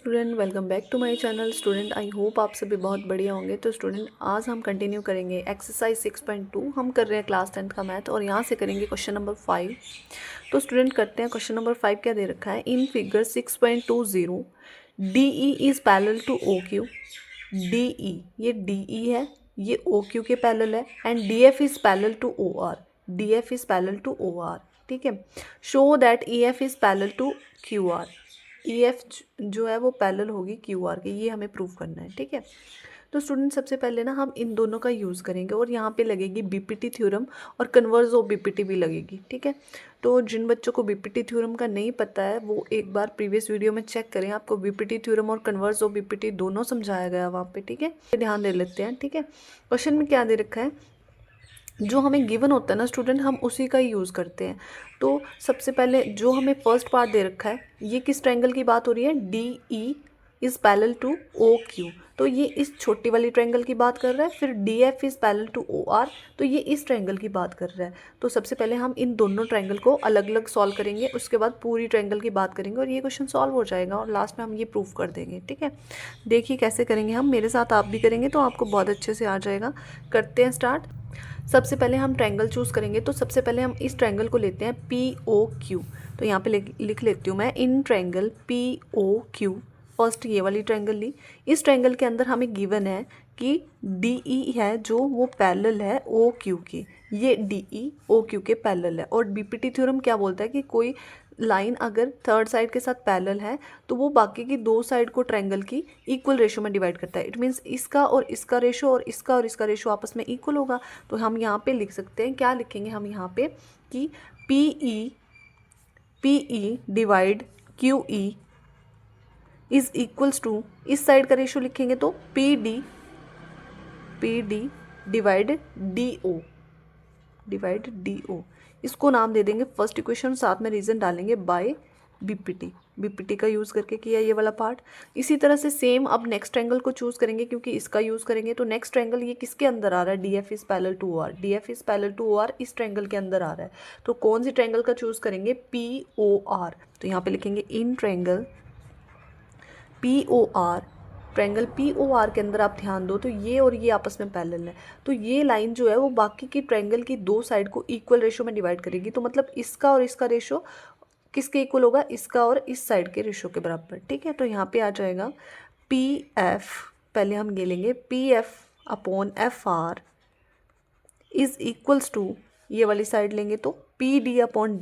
Student, welcome back to my channel. Student, I hope आप सभी बहुत बढ़िया होंगे। तो स्टूडेंट, आज हम कंटिन्यू करेंगे एक्सरसाइज 6.2। हम कर रहे हैं क्लास 10th का मैथ और यहाँ से करेंगे क्वेश्चन नंबर 5। तो स्टूडेंट करते हैं। क्वेश्चन नंबर 5 क्या दे रखा है? In figure 6.20 DE is parallel to OQ। DE, ये DE है, ये OQ के पैरेलल है। And DF is parallel to OR। DF is parallel to OR, ठीक है। Show that EF is parallel to QR। EF जो है वो पैरेलल होगी QR के, ये हमें प्रूव करना है, ठीक है। तो स्टूडेंट, सबसे पहले ना हम इन दोनों का यूज़ करेंगे और यहाँ पे लगेगी BPT थ्योरम और कन्वर्स ऑफ BPT भी लगेगी, ठीक है। तो जिन बच्चों को BPT थ्योरम का नहीं पता है वो एक बार प्रीवियस वीडियो में चेक करें, आपको BPT थ्योरम और कन्वर्स ऑफ BPT दोनों समझाया गया वहाँ पे, ठीक है। ध्यान दे लेते हैं, ठीक है। क्वेश्चन में क्या दे रखा है? जो हमें गिवन होता है ना स्टूडेंट, हम उसी का ही यूज़ करते हैं। तो सबसे पहले जो हमें फर्स्ट पार्ट दे रखा है, ये किस ट्रायंगल की बात हो रही है? DE is parallel to OQ। तो ये इस छोटी वाली ट्रायंगल की बात कर रहा है। फिर DF is parallel to OR, तो ये इस ट्रायंगल की बात कर रहा है। तो सबसे पहले हम इन दोनों ट्रायंगल को अलग अलग सॉल्व करेंगे, उसके बाद पूरी ट्रायंगल की बात करेंगे और ये क्वेश्चन सॉल्व हो जाएगा और लास्ट में हम ये प्रूफ कर देंगे, ठीक है। देखिए कैसे करेंगे हम, मेरे साथ आप भी करेंगे तो आपको बहुत अच्छे से आ जाएगा। करते हैं स्टार्ट। सबसे पहले हम ट्रायंगल चूज़ करेंगे। तो सबसे पहले हम इस ट्रायंगल को लेते हैं POQ। तो यहाँ पे लिख लेती हूँ मैं, इन ट्रायंगल POQ। फर्स्ट ये वाली ट्रायंगल ली। इस ट्रायंगल के अंदर हमें गिवन है कि DE है जो वो पैरेलल है OQ के। ये DE OQ के पैरेलल है। और BPT थ्योरम क्या बोलता है कि कोई लाइन अगर थर्ड साइड के साथ पैरेलल है तो वो बाकी की दो साइड को ट्रायंगल की इक्वल रेशो में डिवाइड करता है। इट मीन्स इसका और इसका रेशो और इसका रेशो आपस में इक्वल होगा। तो हम यहाँ पे लिख सकते हैं, क्या लिखेंगे हम यहाँ पे कि PE divide QE is equals to, इस साइड का रेशो लिखेंगे तो PD डिवाइड DO। इसको नाम दे देंगे फर्स्ट इक्वेशन, साथ में रीजन डालेंगे बाय BPT का यूज़ करके किया ये वाला पार्ट। इसी तरह से सेम अब नेक्स्ट ट्रायंगल को चूज़ करेंगे क्योंकि इसका यूज़ करेंगे। तो नेक्स्ट ट्रायंगल ये किसके अंदर आ रहा है? DF is parallel to OR। DF is parallel to OR इस ट्रायंगल के अंदर आ रहा है। तो कौन सी ट्रायंगल का चूज़ करेंगे? POR। तो यहाँ पे लिखेंगे in triangle POR। Triangle POR के अंदर आप ध्यान दो तो ये और ये आपस में पैरेलल है। तो ये लाइन जो है वो बाकी की ट्रायंगल की दो साइड को इक्वल रेशो में डिवाइड करेगी। तो मतलब इसका और इसका रेशो किसके इक्वल होगा? इसका और इस साइड के रेशो के बराबर, ठीक है। तो यहाँ पे आ जाएगा PF, पहले हम ये लेंगे PF upon FR is equals to, ये वाली साइड लेंगे तो PD अपॉन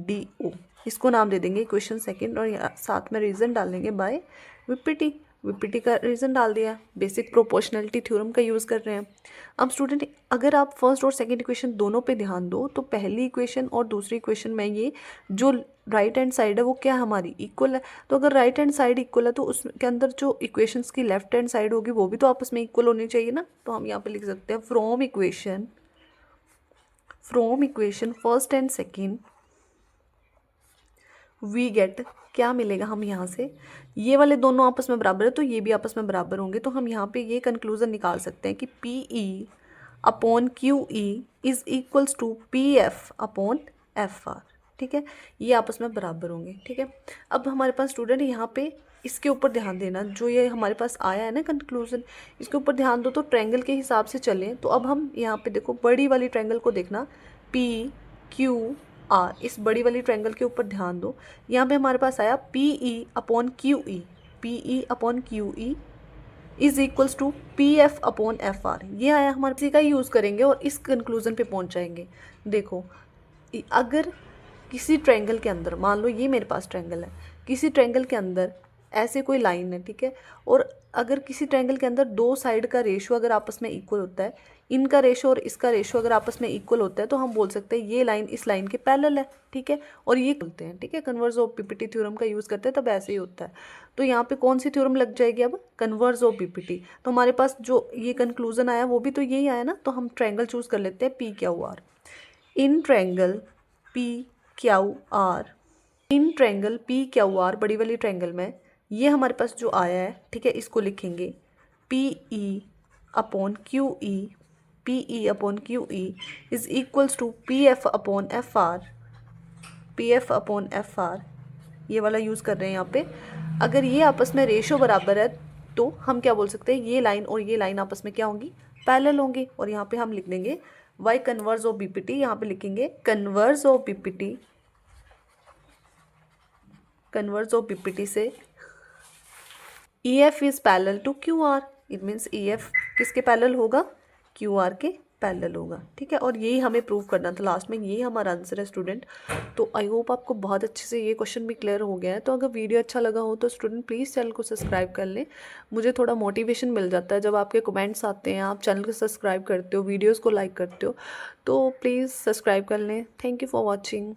DO। इसको नाम दे देंगे इक्वेशन सेकंड और साथ में रीजन डालेंगे बाय BPT का रीजन डाल दिया। बेसिक प्रोपोर्शनैलिटी थ्योरम का यूज़ कर रहे हैं। अब स्टूडेंट, अगर आप फर्स्ट और सेकंड इक्वेशन दोनों पे ध्यान दो तो पहली इक्वेशन और दूसरी इक्वेशन में ये जो राइट हैंड साइड है वो क्या हमारी इक्वल है। तो अगर राइट हैंड साइड इक्वल है तो उसके अंदर जो इक्वेशंस की लेफ्ट हैंड साइड होगी वो भी तो आपस में इक्वल होनी चाहिए ना। तो हम यहाँ पे लिख सकते हैं from equation first and second we get, क्या मिलेगा हम यहाँ से, ये वाले दोनों आपस में बराबर है तो ये भी आपस में बराबर होंगे। तो हम यहाँ पे ये कंक्लूजन निकाल सकते हैं कि PE upon QE is equals to PF upon FR, ठीक है। ये आपस में बराबर होंगे, ठीक है। अब हमारे पास स्टूडेंट यहाँ पे इसके ऊपर ध्यान देना, जो ये हमारे पास आया है ना कंक्लूजन, इसके ऊपर ध्यान दो। तो ट्रायंगल के हिसाब से चलें तो अब हम यहाँ पे देखो बड़ी वाली ट्रायंगल को देखना, PQR, इस बड़ी वाली ट्रायंगल के ऊपर ध्यान दो। यहाँ पे हमारे पास आया PE upon QE is equals to PF upon FR। ये आया, हमारे इसी का यूज़ करेंगे और इस कंक्लूजन पे पहुँच जाएंगे। देखो, अगर किसी ट्रायंगल के अंदर, मान लो ये मेरे पास ट्रायंगल है, किसी ट्रायंगल के अंदर ऐसे कोई लाइन है, ठीक है। और अगर किसी ट्रायंगल के अंदर दो साइड का रेशो अगर आपस में इक्वल होता है, इनका रेशो और इसका रेशो अगर आपस में इक्वल होता है तो हम बोल सकते हैं ये लाइन इस लाइन के पैरेलल है, ठीक है। और ये बोलते हैं, ठीक है, कन्वर्स ऑफ BPT थ्योरम का यूज़ करते हैं तब ऐसे ही होता है। तो यहाँ पे कौन सी थ्योरम लग जाएगी अब? Converse of BPT। तो हमारे पास जो ये कंक्लूजन आया वो भी तो यही आया ना। तो हम ट्रायंगल चूज़ कर लेते हैं PQR। इन ट्रायंगल PQR बड़ी वाली ट्रायंगल में ये हमारे पास जो आया है, ठीक है, इसको लिखेंगे PE upon QE is equals to PF upon FR ये वाला यूज़ कर रहे हैं यहाँ पे। अगर ये आपस में रेशो बराबर है तो हम क्या बोल सकते हैं, ये लाइन और ये लाइन आपस में क्या होंगी, पैरेलल होंगी। और यहाँ पे हम लिख देंगे y कन्वर्स ऑफ बीपीटी, यहाँ पे लिखेंगे converse of BPT, converse of BPT से EF is parallel to QR। It means EF किसके पैरेलल होगा, QR के पैरेलल होगा। ठीक है, और यही हमें प्रूव करना था लास्ट में, यही हमारा आंसर है स्टूडेंट। तो आई होप आपको बहुत अच्छे से ये क्वेश्चन भी क्लियर हो गया है। तो अगर वीडियो अच्छा लगा हो तो स्टूडेंट प्लीज़ चैनल को सब्सक्राइब कर लें। मुझे थोड़ा मोटिवेशन मिल जाता है जब आपके कमेंट्स आते हैं, आप चैनल को सब्सक्राइब करते हो, वीडियोज़ को लाइक करते हो, तो प्लीज़ सब्सक्राइब कर लें। Thank you for watching.